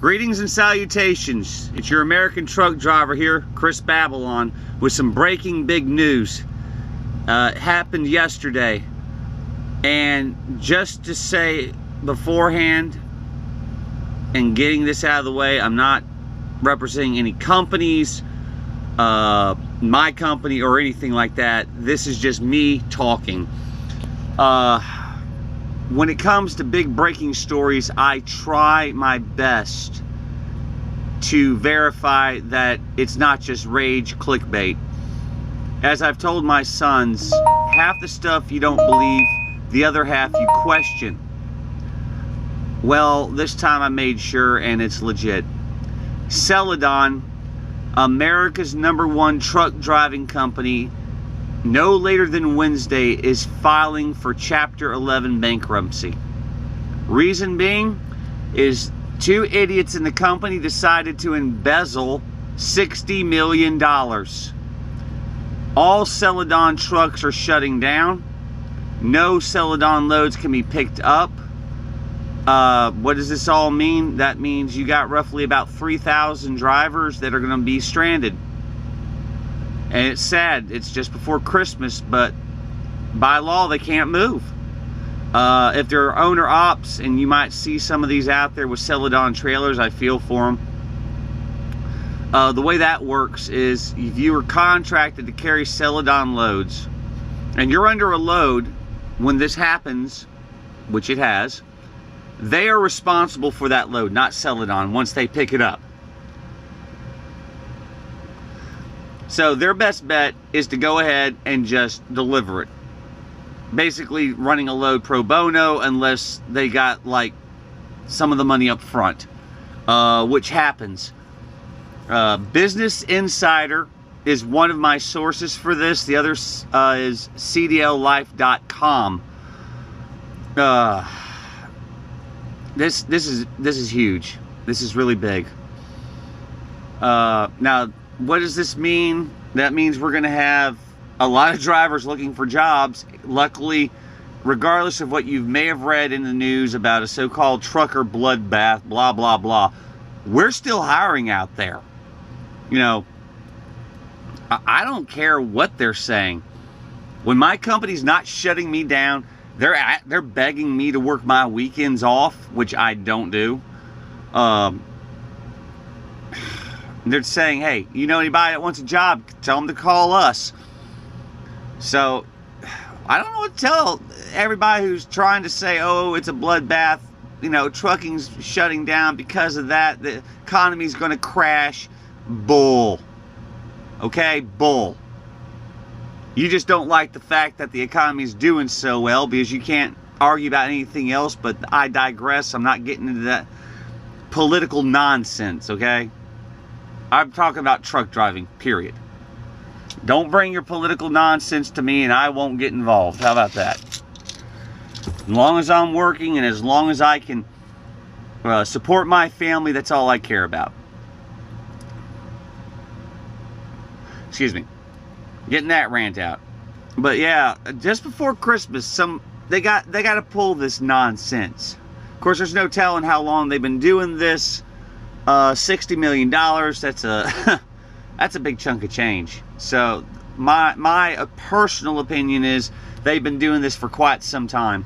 Greetings and salutations. It's your American truck driver here, Chris Babylon, with some breaking big news. It happened yesterday. And just to say beforehand, and getting this out of the way, I'm not representing any companies, my company or anything like that. This is just me talking. When it comes to big breaking stories, I try my best to verify that it's not just rage clickbait. As I've told my sons, half the stuff you don't believe, the other half you question. Well, this time I made sure, and it's legit. Celadon, America's #1 truck driving company, no later than Wednesday, is filing for Chapter 11 bankruptcy. Reason being is 2 idiots in the company decided to embezzle $60 million. All Celadon trucks are shutting down. No Celadon loads can be picked up. What does this all mean? That means you got roughly about 3,000 drivers that are going to be stranded. And it's sad, it's just before Christmas, but by law they can't move. If they're owner ops, and you might see some of these out there with Celadon trailers, I feel for them. The way that works is if you are contracted to carry Celadon loads, and you're under a load when this happens, which it has, they are responsible for that load, not Celadon, once they pick it up. So their best bet is to go ahead and just deliver it. Basically running a load pro bono unless they got like some of the money up front, which happens. Business Insider is one of my sources for this. The other is cdllife.com. This is huge. This is really big. Now, what does this mean? That means we're going to have a lot of drivers looking for jobs. Luckily, regardless of what you may have read in the news about a so-called trucker bloodbath, blah, blah, blah, we're still hiring out there. You know, I don't care what they're saying. When my company's not shutting me down, they're begging me to work my weekends off, which I don't do. They're saying, hey, you know anybody that wants a job, tell them to call us. So, I don't know what to tell everybody who's trying to say, oh, it's a bloodbath, you know, trucking's shutting down because of that, the economy's going to crash. Bull. Okay? Bull. You just don't like the fact that the economy's doing so well because you can't argue about anything else, but I digress. I'm not getting into that political nonsense, okay? I'm talking about truck driving, period. Don't bring your political nonsense to me and I won't get involved. How about that? As long as I'm working and as long as I can support my family, that's all I care about. Excuse me. Getting that rant out. But yeah, just before Christmas, they got to pull this nonsense. Of course, there's no telling how long they've been doing this. $60 million, that's a that's a big chunk of change. So my personal opinion is they've been doing this for quite some time,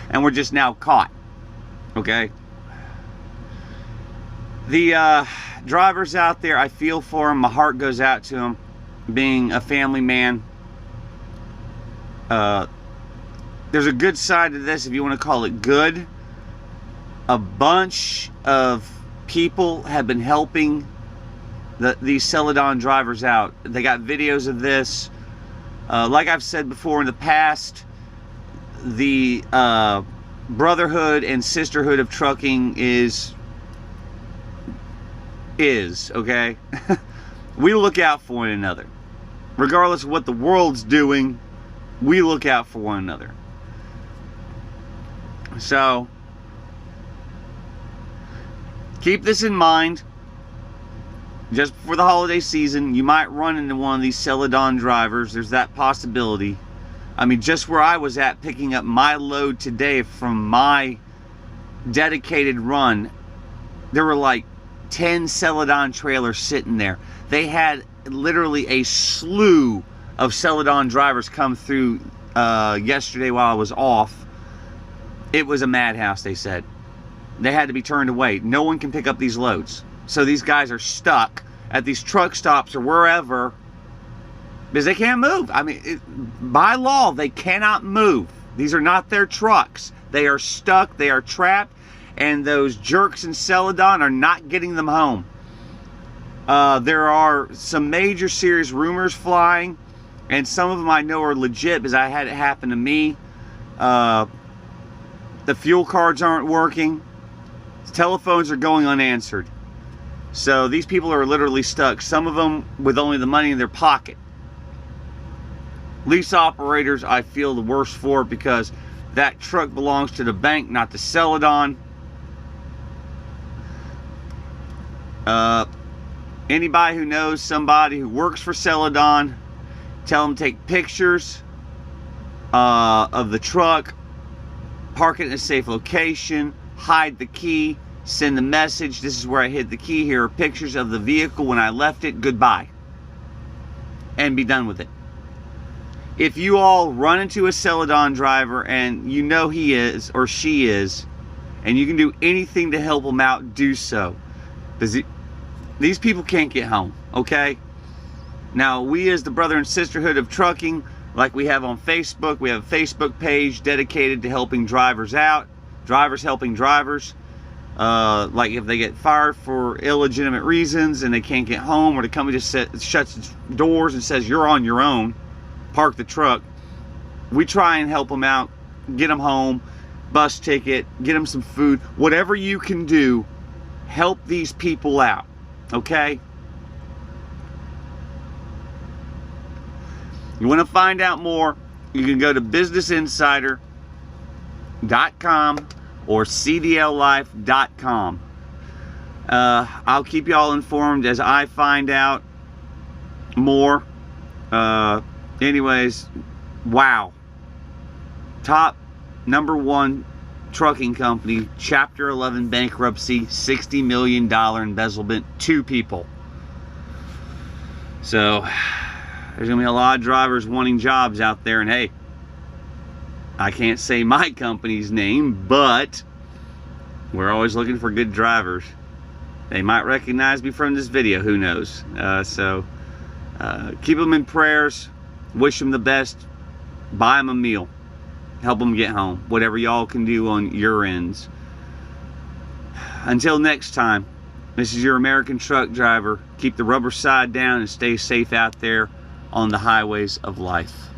and we're just now caught. Okay, the drivers out there, I feel for them. My heart goes out to them. Being a family man, there's a good side to this, if you want to call it good. A bunch of people have been helping these Celadon drivers out. They got videos of this. Like I've said before in the past, the brotherhood and sisterhood of trucking is okay? We look out for one another. Regardless of what the world's doing, we look out for one another. So, keep this in mind. Just before the holiday season, you might run into one of these Celadon drivers. There's that possibility. I mean, just where I was at picking up my load today from my dedicated run, there were like 10 Celadon trailers sitting there. They had literally a slew of Celadon drivers come through yesterday while I was off. It was a madhouse, they said. They had to be turned away. No one can pick up these loads. So these guys are stuck at these truck stops or wherever because they can't move. I mean, by law, they cannot move. These are not their trucks. They are stuck. They are trapped. And those jerks in Celadon are not getting them home. There are some major serious rumors flying, and some of them I know are legit because I had it happen to me. The fuel cards aren't working. Telephones are going unanswered. So these people are literally stuck, some of them with only the money in their pocket. Lease operators, I feel the worst for because that truck belongs to the bank, not to Celadon. Anybody who knows somebody who works for Celadon, tell them to take pictures of the truck, park it in a safe location, hide the key, send the message, this is where I hid the key, here are pictures of the vehicle when I left it, goodbye. And be done with it. If you all run into a Celadon driver and you know he is or she is, and you can do anything to help them out, do so. Because these people can't get home, okay? Now, we as the Brother and Sisterhood of Trucking, like we have on Facebook, we have a Facebook page dedicated to helping drivers out, drivers helping drivers. Like if they get fired for illegitimate reasons and they can't get home, or the company just shuts its doors and says, you're on your own, park the truck. We try and help them out, get them home, bus ticket, get them some food, whatever you can do, help these people out, okay? You want to find out more, you can go to businessinsider.com or cdllife.com. I'll keep y'all informed as I find out more. Anyways, wow. Top #1 trucking company, Chapter 11 bankruptcy, $60 million embezzlement, 2 people. So, there's going to be a lot of drivers wanting jobs out there, and hey, I can't say my company's name, but we're always looking for good drivers. They might recognize me from this video, who knows. Keep them in prayers, wish them the best, buy them a meal, help them get home, whatever y'all can do on your ends. Until next time, this is your American truck driver. Keep the rubber side down and stay safe out there on the highways of life.